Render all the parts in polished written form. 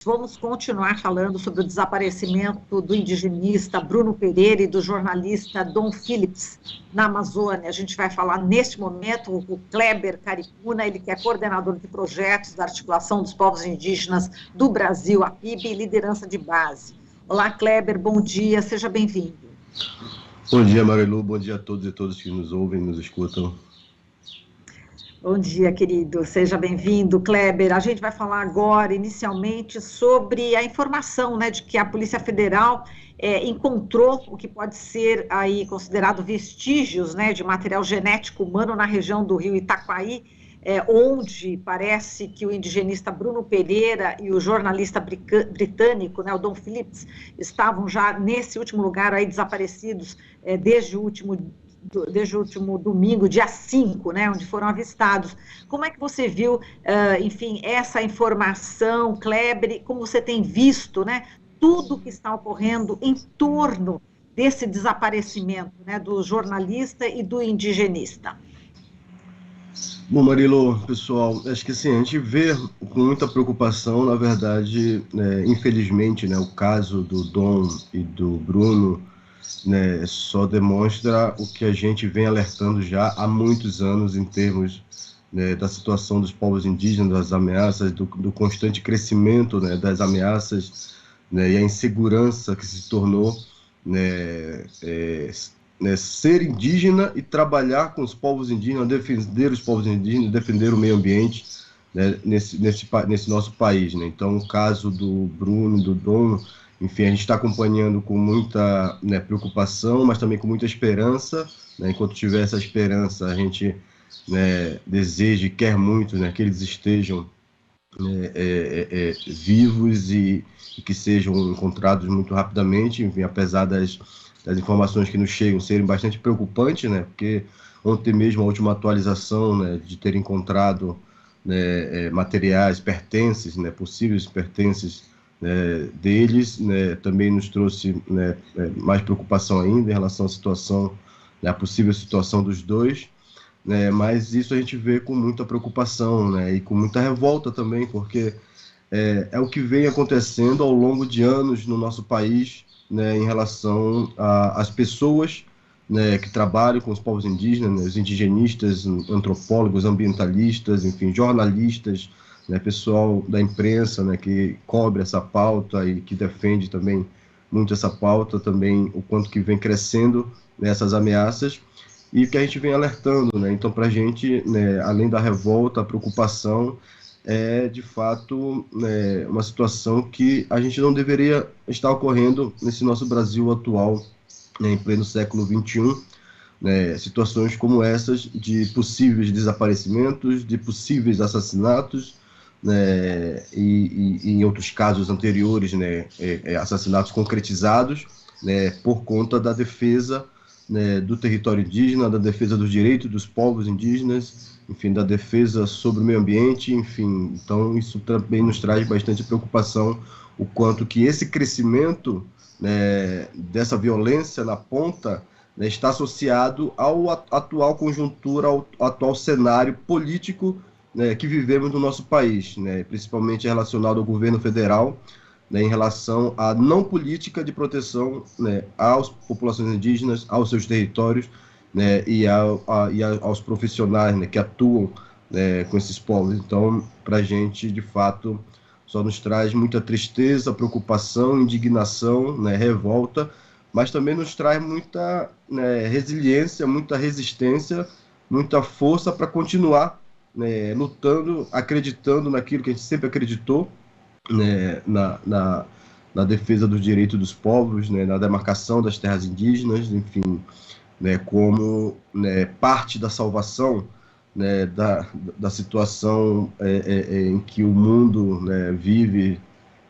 Vamos continuar falando sobre o desaparecimento do indigenista Bruno Pereira e do jornalista Dom Phillips na Amazônia. A gente vai falar neste momento com o Kleber Caricuna, ele que é coordenador de projetos da Articulação dos Povos Indígenas do Brasil, a PIB, e liderança de base. Olá, Kleber, bom dia, seja bem-vindo. Bom dia, Marilu, bom dia a todos e todas que nos ouvem, nos escutam. Bom dia, querido. Seja bem-vindo, Kleber. A gente vai falar agora, inicialmente, sobre a informação, né, de que a Polícia Federal encontrou o que pode ser aí considerado vestígios, né, de material genético humano na região do rio Itaquaí, onde parece que o indigenista Bruno Pereira e o jornalista britânico, né, o Dom Phillips, estavam já nesse último lugar aí desaparecidos desde o último domingo, dia 5, né, onde foram avistados. Como é que você viu, enfim, essa informação, Kleber, como você tem visto, né, tudo que está ocorrendo em torno desse desaparecimento, né, do jornalista e do indigenista? Bom, Marilu, pessoal, acho que assim, a gente vê com muita preocupação, na verdade, infelizmente, né, o caso do Dom e do Bruno, né, só demonstra o que a gente vem alertando já há muitos anos em termos, né, da situação dos povos indígenas, das ameaças, do constante crescimento, né, das ameaças, né, e a insegurança que se tornou, né, ser indígena e trabalhar com os povos indígenas, defender os povos indígenas, defender o meio ambiente, né, nesse nosso país, né? Então, o caso do Bruno, do Dom, enfim, a gente está acompanhando com muita, né, preocupação, mas também com muita esperança, né? Enquanto tiver essa esperança, a gente, né, deseja e quer muito, né, que eles estejam, né, vivos e que sejam encontrados muito rapidamente, enfim, apesar das informações que nos chegam serem bastante preocupantes, né, porque ontem mesmo a última atualização, né, de ter encontrado, né, materiais, pertences, né, possíveis pertences, deles, né, também nos trouxe, né, mais preocupação ainda em relação à situação, né, a possível situação dos dois, né, mas isso a gente vê com muita preocupação, né, e com muita revolta também, porque é o que vem acontecendo ao longo de anos no nosso país, né, em relação às pessoas, né, que trabalham com os povos indígenas, né, os indigenistas, antropólogos, ambientalistas, enfim, jornalistas, né, pessoal da imprensa, né, que cobre essa pauta e que defende também muito essa pauta, também o quanto que vem crescendo, né, essas ameaças, e que a gente vem alertando, né. Então, para a gente, né, além da revolta, a preocupação é, de fato, né, uma situação que a gente não deveria estar ocorrendo nesse nosso Brasil atual, né, em pleno século XXI, né, situações como essas de possíveis desaparecimentos, de possíveis assassinatos, né, e em outros casos anteriores, né, assassinatos concretizados, né, por conta da defesa, né, do território indígena, da defesa dos direitos dos povos indígenas, enfim, da defesa sobre o meio ambiente, enfim. Então, isso também nos traz bastante preocupação, o quanto que esse crescimento, né, dessa violência na ponta, né, está associado ao atual conjuntura, ao atual cenário político, né, que vivemos no nosso país, né, principalmente relacionado ao governo federal, né, em relação à não política de proteção, né, às populações indígenas, aos seus territórios, né, e aos profissionais, né, que atuam, né, com esses povos. Então, para a gente, de fato, só nos traz muita tristeza, preocupação, indignação, né, revolta, mas também nos traz muita, né, resiliência, muita resistência, muita força para continuar, né, lutando, acreditando naquilo que a gente sempre acreditou, né, na defesa dos direitos dos povos, né, na demarcação das terras indígenas, enfim, né, como, né, parte da salvação, né, da situação em que o mundo, né, vive,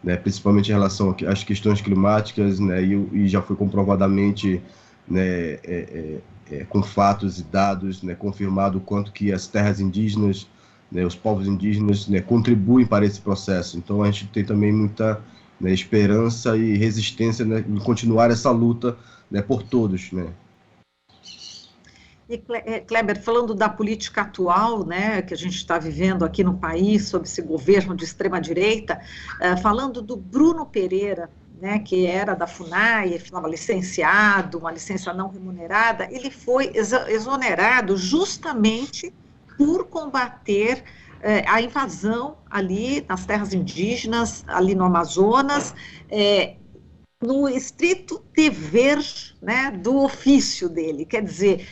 né, principalmente em relação às questões climáticas, né, e já foi comprovadamente, né, com fatos e dados, né, confirmado o quanto que as terras indígenas, né, os povos indígenas, né, contribuem para esse processo. Então a gente tem também muita, né, esperança e resistência, né, em continuar essa luta, né, por todos, né. E, Kleber, falando da política atual, né, que a gente está vivendo aqui no país, sob esse governo de extrema-direita, falando do Bruno Pereira, né, que era da FUNAI, estava licenciado, uma licença não remunerada, ele foi exonerado justamente por combater a invasão ali nas terras indígenas, ali no Amazonas, no estrito dever, né, do ofício dele. Quer dizer,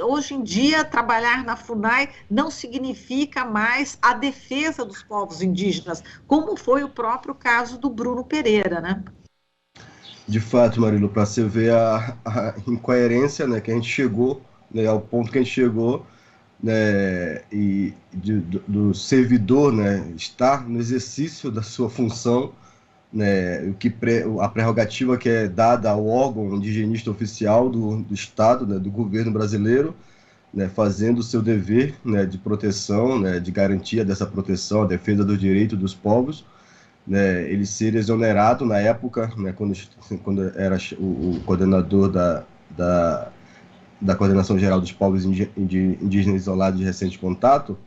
hoje em dia, trabalhar na FUNAI não significa mais a defesa dos povos indígenas, como foi o próprio caso do Bruno Pereira, né? De fato, Marilu, para você ver a incoerência, né, que a gente chegou, né, ao ponto que a gente chegou, né, e do servidor, né, estar no exercício da sua função, né, a prerrogativa que é dada ao órgão indigenista oficial do Estado, né, do governo brasileiro, né, fazendo o seu dever, né, de proteção, né, de garantia dessa proteção, a defesa dos direitos dos povos, né, ele ser exonerado na época, né, quando era o coordenador da Coordenação Geral dos Povos Indígenas Isolados de Recente Contato,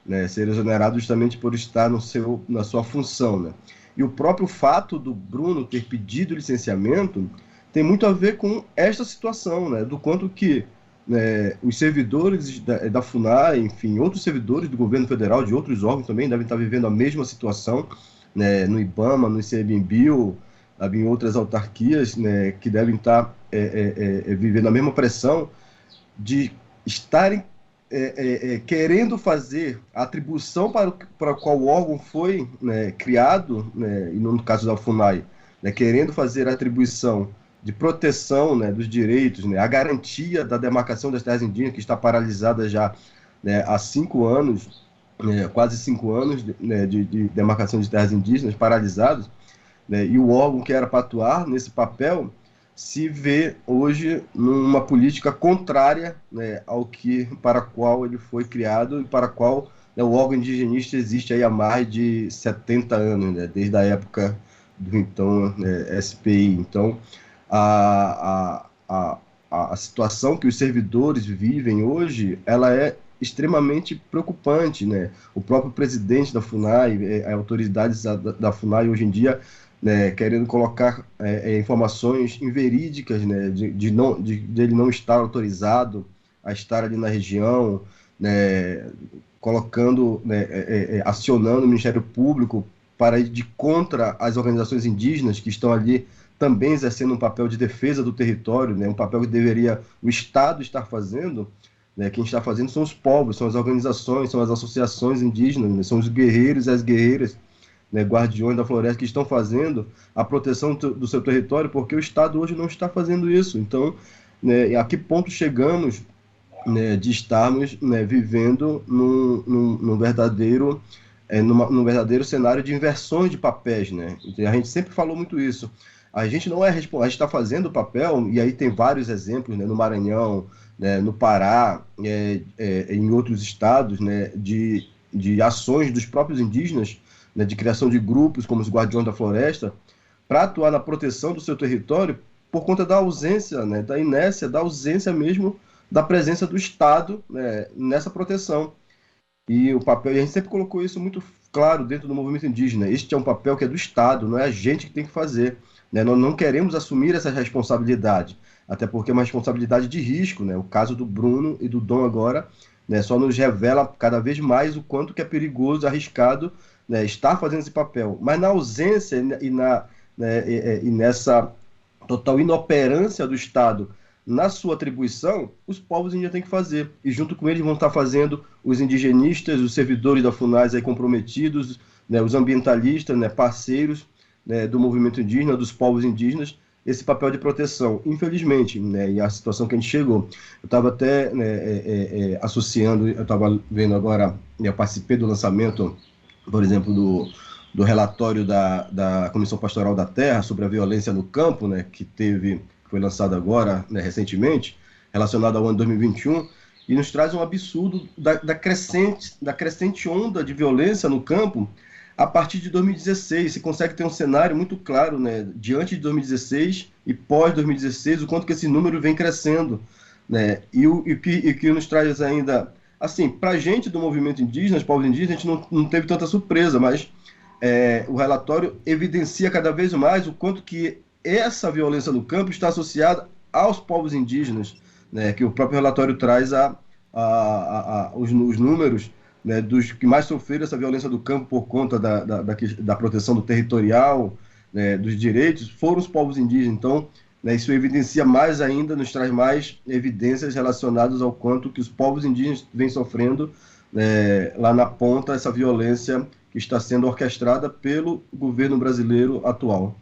né, ser exonerado justamente por estar na sua função, né. E o próprio fato do Bruno ter pedido licenciamento tem muito a ver com esta situação, né, do quanto que, né, os servidores da FUNAI, enfim, outros servidores do governo federal, de outros órgãos também, devem estar vivendo a mesma situação, né, no IBAMA, no ICMBio, em outras autarquias, né, que devem estar vivendo a mesma pressão de estarem querendo fazer a atribuição para qual o órgão foi, né, criado, né, e no caso da FUNAI, né, querendo fazer a atribuição de proteção, né, dos direitos, né, a garantia da demarcação das terras indígenas, que está paralisada já, né, há 5 anos, quase 5 anos, né, de demarcação de terras indígenas paralisadas, né, e o órgão que era para atuar nesse papel se vê hoje numa política contrária, né, para qual ele foi criado e para qual, né, o órgão indigenista existe aí há mais de 70 anos, né, desde a época do então, SPI. Então, a situação que os servidores vivem hoje, ela é extremamente preocupante, né? O próprio presidente da FUNAI, autoridades da FUNAI hoje em dia, né, querendo colocar informações inverídicas, né, de ele não estar autorizado a estar ali na região, né, colocando, né, acionando o Ministério Público para ir de contra as organizações indígenas que estão ali também exercendo um papel de defesa do território, né, um papel que deveria o Estado estar fazendo, né, quem está fazendo são os povos, são as organizações, são as associações indígenas, né, são os guerreiros e as guerreiras, né, guardiões da floresta que estão fazendo a proteção do seu território, porque o Estado hoje não está fazendo isso. Então, né, a que ponto chegamos, né, de estarmos, né, vivendo num verdadeiro cenário de inversões de papéis, né? A gente sempre falou muito isso. A gente não é responsável, a gente está fazendo o papel, e aí tem vários exemplos, né, no Maranhão, né, no Pará, em outros estados, né, de ações dos próprios indígenas, né, de criação de grupos como os Guardiões da Floresta, para atuar na proteção do seu território por conta da ausência, né, da inércia, da ausência mesmo da presença do Estado, né, nessa proteção. E o papel, e a gente sempre colocou isso muito claro dentro do movimento indígena, este é um papel que é do Estado, não é a gente que tem que fazer, né? Nós não queremos assumir essa responsabilidade, até porque é uma responsabilidade de risco, né? O caso do Bruno e do Dom agora, né, só nos revela cada vez mais o quanto que é perigoso, arriscado, né, estar fazendo esse papel. Mas na ausência e nessa total inoperância do Estado na sua atribuição, os povos indígenas têm que fazer. E junto com eles vão estar fazendo os indigenistas, os servidores da FUNAI aí comprometidos, né, os ambientalistas, né, parceiros, né, do movimento indígena, dos povos indígenas, esse papel de proteção. Infelizmente, né, e a situação que a gente chegou, eu estava até, né, associando, eu estava vendo agora, eu participei do lançamento, por exemplo, do relatório da Comissão Pastoral da Terra sobre a violência no campo, né, que foi lançado agora, né, recentemente, relacionado ao ano 2021, e nos traz um absurdo da crescente onda de violência no campo a partir de 2016. Você consegue ter um cenário muito claro, né, diante de 2016 e pós-2016, o quanto que esse número vem crescendo, né? E o que nos traz ainda, assim, para a gente do movimento indígena, os povos indígenas, a gente não teve tanta surpresa, mas o relatório evidencia cada vez mais o quanto que essa violência no campo está associada aos povos indígenas, né? Que o próprio relatório traz os números, né, dos que mais sofreram essa violência do campo por conta da proteção do territorial, né, dos direitos, foram os povos indígenas. Então, né, isso evidencia mais ainda, nos traz mais evidências relacionadas ao quanto que os povos indígenas vêm sofrendo, né, lá na ponta, essa violência que está sendo orquestrada pelo governo brasileiro atual.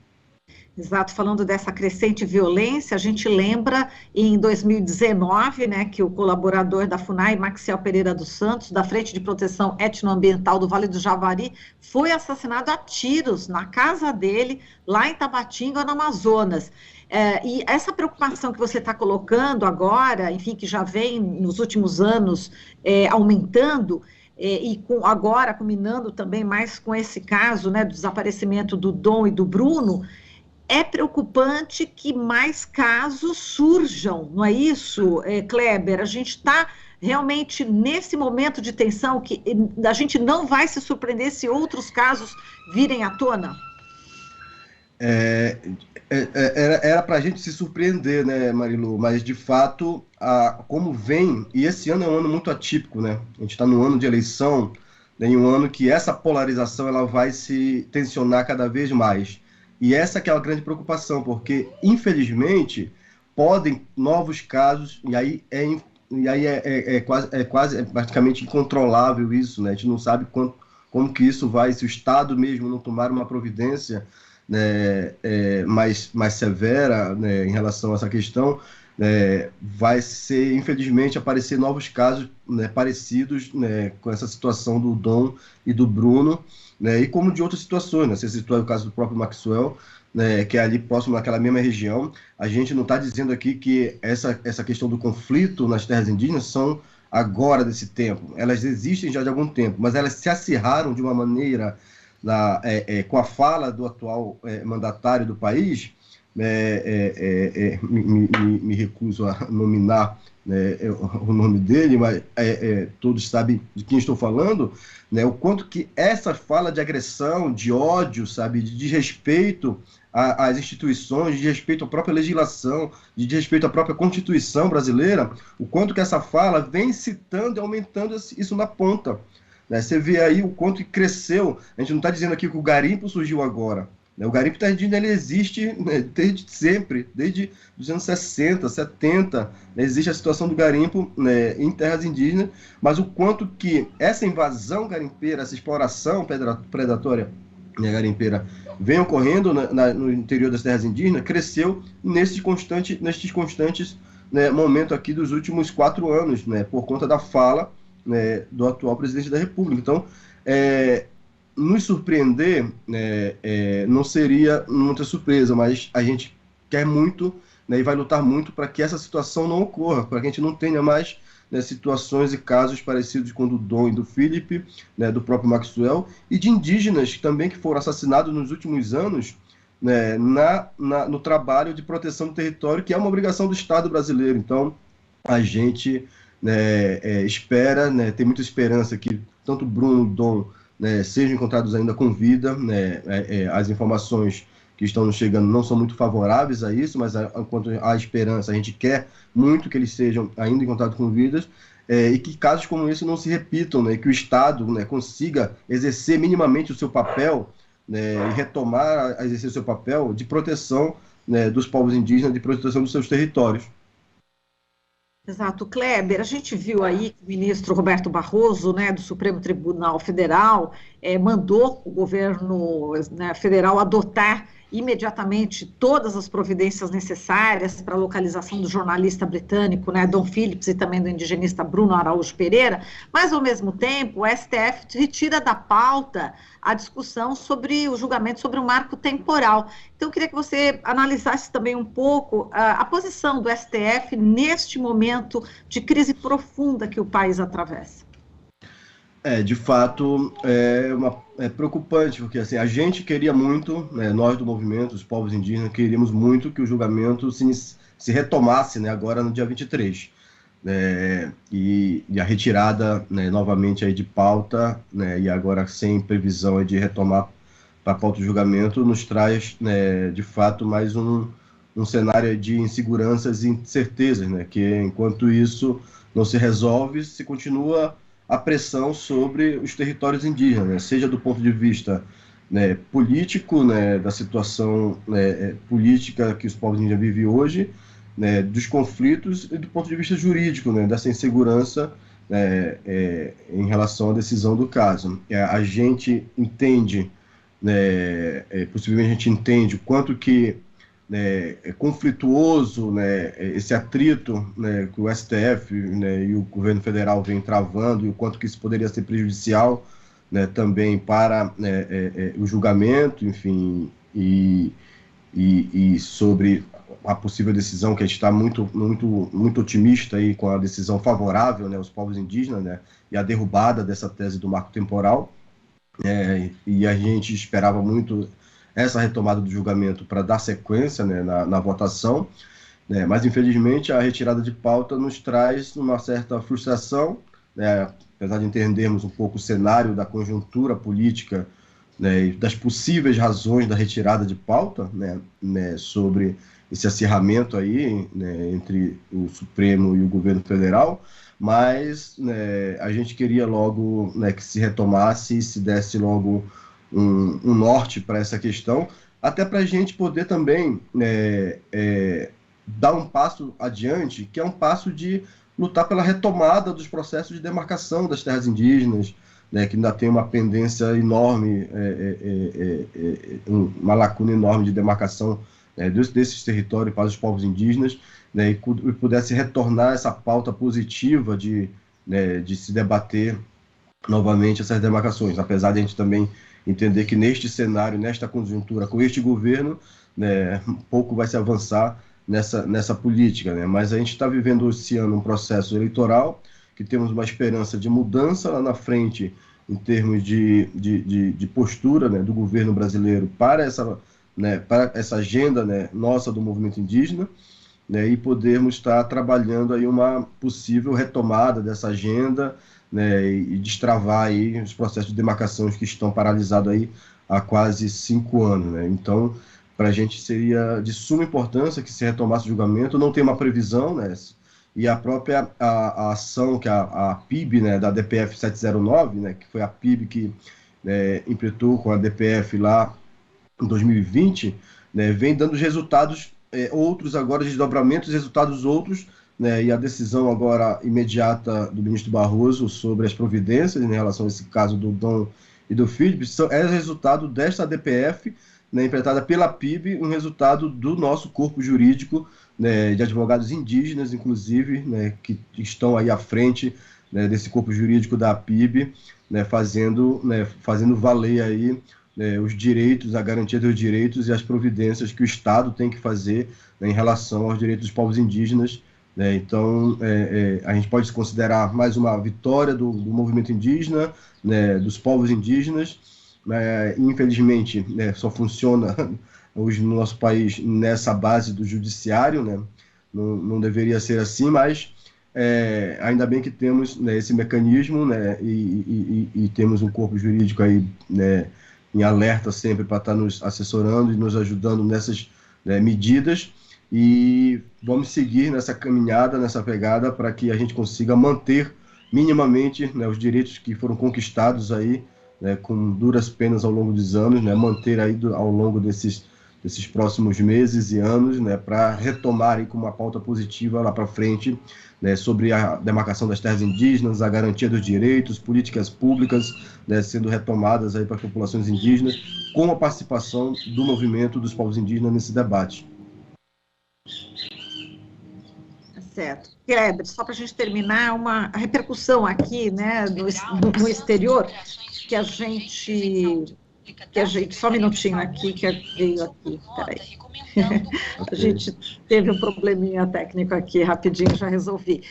Exato, falando dessa crescente violência, a gente lembra em 2019, né, que o colaborador da FUNAI, Maxiel Pereira dos Santos, da Frente de Proteção Etnoambiental do Vale do Javari, foi assassinado a tiros na casa dele, lá em Tabatinga, no Amazonas. E essa preocupação que você está colocando agora, enfim, que já vem nos últimos anos aumentando, agora culminando também mais com esse caso, né, do desaparecimento do Dom e do Bruno, é preocupante que mais casos surjam, não é isso, Kleber? A gente está realmente nesse momento de tensão que a gente não vai se surpreender se outros casos virem à tona? Era para a gente se surpreender, né, Marilu? Mas, de fato, como vem, e esse ano é um ano muito atípico, né? A gente está no ano de eleição, né, em um ano que essa polarização ela vai se tensionar cada vez mais. E essa que é a grande preocupação, porque, infelizmente, podem novos casos, e aí quase praticamente incontrolável isso, né? A gente não sabe como que isso vai, se o Estado mesmo não tomar uma providência, né, mais severa, né, em relação a essa questão, vai ser, infelizmente, aparecer novos casos, né, parecidos, né, com essa situação do Dom e do Bruno, né, e como de outras situações, né? Você citou o caso do próprio Maxwell, né, que é ali próximo naquela mesma região. A gente não está dizendo aqui que essa questão do conflito nas terras indígenas são agora desse tempo. Elas existem já de algum tempo, mas elas se acirraram de uma maneira com a fala do atual mandatário do país. Me recuso a nominar, né, o nome dele, mas todos sabem de quem estou falando, né, o quanto que essa fala de agressão, de ódio, sabe, de desrespeito às instituições, de desrespeito à própria legislação, de desrespeito à própria Constituição brasileira, o quanto que essa fala vem citando e aumentando isso na ponta, né? Você vê aí o quanto que cresceu. A gente não está dizendo aqui que o garimpo surgiu agora. O garimpo indígena ele existe, né, desde sempre, desde os anos 60, 70, né, existe a situação do garimpo, né, em terras indígenas, mas o quanto que essa invasão garimpeira, essa exploração predatória, né, garimpeira vem ocorrendo no interior das terras indígenas, cresceu nestes constantes, né, momentos aqui dos últimos 4 anos, né, por conta da fala, né, do atual presidente da República. Então, nos surpreender, não seria muita surpresa, mas a gente quer muito, né, e vai lutar muito para que essa situação não ocorra, para que a gente não tenha mais, né, situações e casos parecidos com o do Dom e do Felipe, né, do próprio Maxwell, e de indígenas também que foram assassinados nos últimos anos, né, no trabalho de proteção do território, que é uma obrigação do Estado brasileiro. Então, a gente, né, espera, né, tem muita esperança que tanto Bruno e Dom, né, sejam encontrados ainda com vida, né, as informações que estão nos chegando não são muito favoráveis a isso, mas enquanto há esperança, a gente quer muito que eles sejam ainda encontrados com vidas, e que casos como esse não se repitam, né, que o Estado, né, consiga exercer minimamente o seu papel, né, e retomar a exercer o seu papel de proteção, né, dos povos indígenas, de proteção dos seus territórios. Exato, Kleber, a gente viu aí que o ministro Roberto Barroso, né, do Supremo Tribunal Federal, mandou o governo, né, federal adotar imediatamente todas as providências necessárias para a localização do jornalista britânico, né, Dom Phillips, e também do indigenista Bruno Araújo Pereira, mas, ao mesmo tempo, o STF retira da pauta a discussão sobre o julgamento sobre o marco temporal. Então, eu queria que você analisasse também um pouco a posição do STF neste momento de crise profunda que o país atravessa. De fato, é preocupante, porque assim, a gente queria muito, né, nós do movimento, os povos indígenas, queríamos muito que o julgamento se retomasse, né, agora no dia 23. E a retirada, né, novamente aí de pauta, né, e agora sem previsão aí de retomar para a pauta do julgamento, nos traz, né, de fato, mais um cenário de inseguranças e incertezas, né, que enquanto isso não se resolve, se continua a pressão sobre os territórios indígenas, né, seja do ponto de vista, né, político, né, da situação, né, política que os povos indígenas vivem hoje, né, dos conflitos, e do ponto de vista jurídico, né, dessa insegurança, né, em relação à decisão do caso. A gente entende, né, possivelmente a gente entende o quanto que, né, é conflituoso, né, esse atrito, né, que o STF, né, e o governo federal vem travando, e o quanto que isso poderia ser prejudicial, né, também para, né, o julgamento, enfim, e sobre a possível decisão, que a gente está muito otimista aí com a decisão favorável, né, aos povos indígenas, né, e a derrubada dessa tese do marco temporal, e a gente esperava muito essa retomada do julgamento para dar sequência, né, na votação, né, mas infelizmente a retirada de pauta nos traz uma certa frustração, né, apesar de entendermos um pouco o cenário da conjuntura política, né, e das possíveis razões da retirada de pauta, né, sobre esse acirramento aí, né, entre o Supremo e o governo federal, mas, né, a gente queria logo, né, que se retomasse e se desse logo um norte para essa questão, até para a gente poder também, né, dar um passo adiante, que é um passo de lutar pela retomada dos processos de demarcação das terras indígenas, né, que ainda tem uma pendência enorme, uma lacuna enorme de demarcação, né, desses territórios para os povos indígenas, né, e pudesse retornar essa pauta positiva né, de se debater novamente essas demarcações, apesar de a gente também entender que neste cenário, nesta conjuntura, com este governo, né, pouco vai se avançar nessa política, né, mas a gente está vivendo esse ano um processo eleitoral, que temos uma esperança de mudança lá na frente, em termos de postura, né, do governo brasileiro para essa agenda, né, nossa do movimento indígena, né, e podermos estar trabalhando aí uma possível retomada dessa agenda, né, e destravar aí os processos de demarcação que estão paralisados aí há quase 5 anos. Né. Então, para a gente seria de suma importância que se retomasse o julgamento, não tem uma previsão, né, e a própria a ação que a PIB, né, da DPF 709, né, que foi a PIB que, né, implementou com a DPF lá em 2020, né, vem dando resultados outros agora, desdobramentos, resultados outros, né, e a decisão agora imediata do ministro Barroso sobre as providências em relação a esse caso do Dom e do Philip é resultado desta DPF, né, implementada pela PIB, um resultado do nosso corpo jurídico, né, de advogados indígenas, inclusive, né, que estão aí à frente, né, desse corpo jurídico da PIB, né, fazendo valer aí, né, os direitos, a garantia dos direitos e as providências que o Estado tem que fazer, né, em relação aos direitos dos povos indígenas. Né. Então, a gente pode considerar mais uma vitória do movimento indígena, né, dos povos indígenas. Infelizmente, né, só funciona hoje no nosso país nessa base do judiciário, né? Não deveria ser assim, mas ainda bem que temos, né, esse mecanismo, né, e temos um corpo jurídico aí, né, em alerta sempre para estar nos assessorando e nos ajudando nessas, né, medidas, e vamos seguir nessa caminhada, nessa pegada, para que a gente consiga manter minimamente, né, os direitos que foram conquistados aí, né, com duras penas ao longo dos anos, né, manter aí ao longo desses próximos meses e anos, né, para retomar aí com uma pauta positiva lá para frente, né, sobre a demarcação das terras indígenas, a garantia dos direitos, políticas públicas, né, sendo retomadas aí para as populações indígenas, com a participação do movimento dos povos indígenas nesse debate. Certo. Kleber, só para a gente terminar, a repercussão aqui, né, no exterior, que a gente que a gente, só um minutinho aqui, que veio aqui, peraí. A gente teve um probleminha técnico aqui, rapidinho, já resolvi.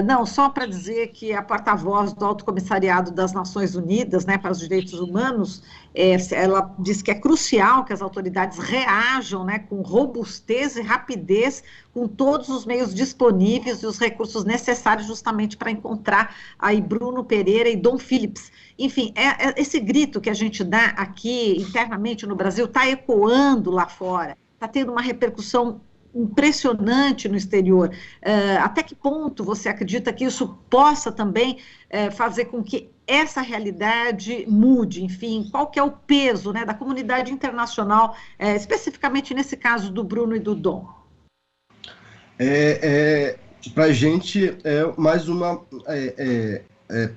Não, só para dizer que a porta-voz do Alto Comissariado das Nações Unidas, né, para os Direitos Humanos, ela diz que é crucial que as autoridades reajam, né, com robustez e rapidez, com todos os meios disponíveis e os recursos necessários justamente para encontrar aí Bruno Pereira e Dom Phillips. Enfim, esse grito que a gente dá aqui internamente no Brasil está ecoando lá fora, está tendo uma repercussão impressionante no exterior. Até que ponto você acredita que isso possa também fazer com que essa realidade mude? Enfim, qual que é o peso, né, da comunidade internacional, especificamente nesse caso do Bruno e do Dom? Para a gente é mais uma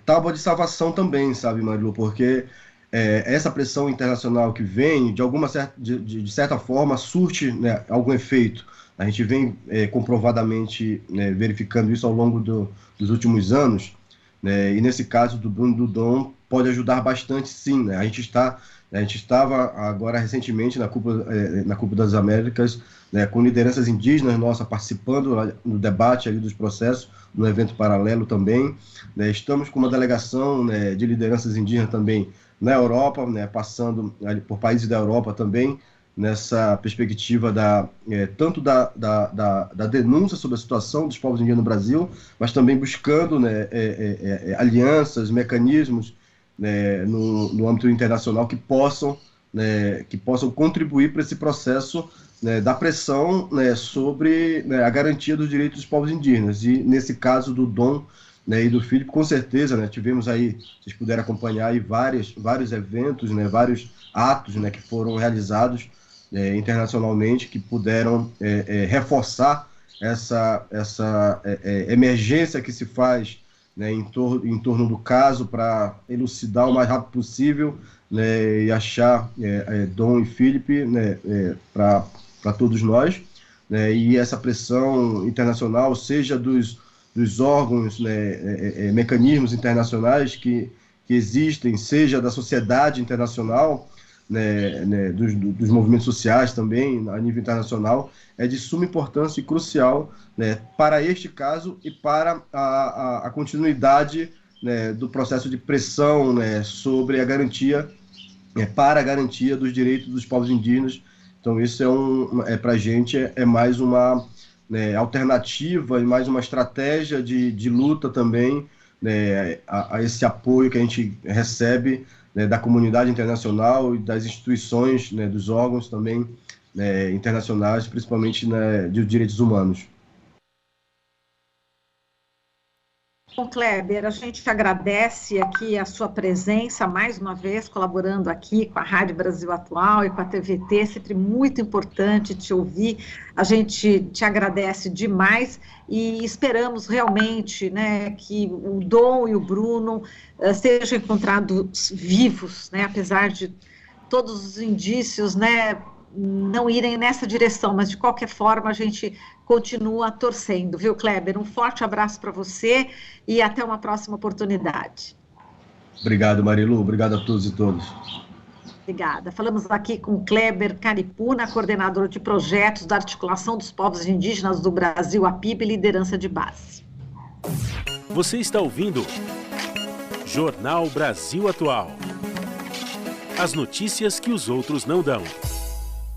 tábua de salvação também, sabe, Marilu, porque essa pressão internacional que vem, de certa forma, surte, né, algum efeito. A gente vem comprovadamente, né, verificando isso ao longo dos últimos anos, né, e nesse caso do Bruno e do Dom pode ajudar bastante, sim, né? A gente estava agora recentemente na Cúpula das Américas, né, com lideranças indígenas nossas participando no debate ali dos processos, no evento paralelo também, né? Estamos com uma delegação, né, de lideranças indígenas também na Europa, né, passando ali por países da Europa também, nessa perspectiva tanto da denúncia sobre a situação dos povos indígenas no Brasil, mas também buscando, né, alianças, mecanismos, né, no âmbito internacional que possam contribuir para esse processo, né, da pressão, né, sobre, né, a garantia dos direitos dos povos indígenas. E nesse caso do Dom, né, e do Filipe, com certeza, né, tivemos aí, vocês puderam acompanhar aí vários eventos, né, vários atos, né, que foram realizados internacionalmente, que puderam reforçar essa emergência que se faz, né, em torno do caso, para elucidar o mais rápido possível, né, e achar Dom e Filipe, né, para todos nós, né, e essa pressão internacional, seja dos órgãos, né, mecanismos internacionais que existem, seja da sociedade internacional, né, dos movimentos sociais também, a nível internacional, é de suma importância e crucial, né, para este caso e para a continuidade, né, do processo de pressão, né, sobre a garantia, para a garantia dos direitos dos povos indígenas. Então, isso para a gente mais uma, né, alternativa e mais uma estratégia de luta também, né, a esse apoio que a gente recebe, né, da comunidade internacional e das instituições, né, dos órgãos também, né, internacionais, principalmente, né, de direitos humanos. Bom, Kleber, a gente agradece aqui a sua presença, mais uma vez, colaborando aqui com a Rádio Brasil Atual e com a TVT, sempre muito importante te ouvir, a gente te agradece demais e esperamos realmente, né, que o Dom e o Bruno sejam encontrados vivos, né, apesar de todos os indícios, né, não irem nessa direção, mas de qualquer forma a gente continua torcendo, viu, Kleber? Um forte abraço para você e até uma próxima oportunidade. Obrigado, Marilu. Obrigado a todos e todas. Obrigada. Falamos aqui com Kleber Caripuna, coordenador de projetos da Articulação dos Povos Indígenas do Brasil, a PIB, liderança de base. Você está ouvindo Jornal Brasil Atual. As notícias que os outros não dão.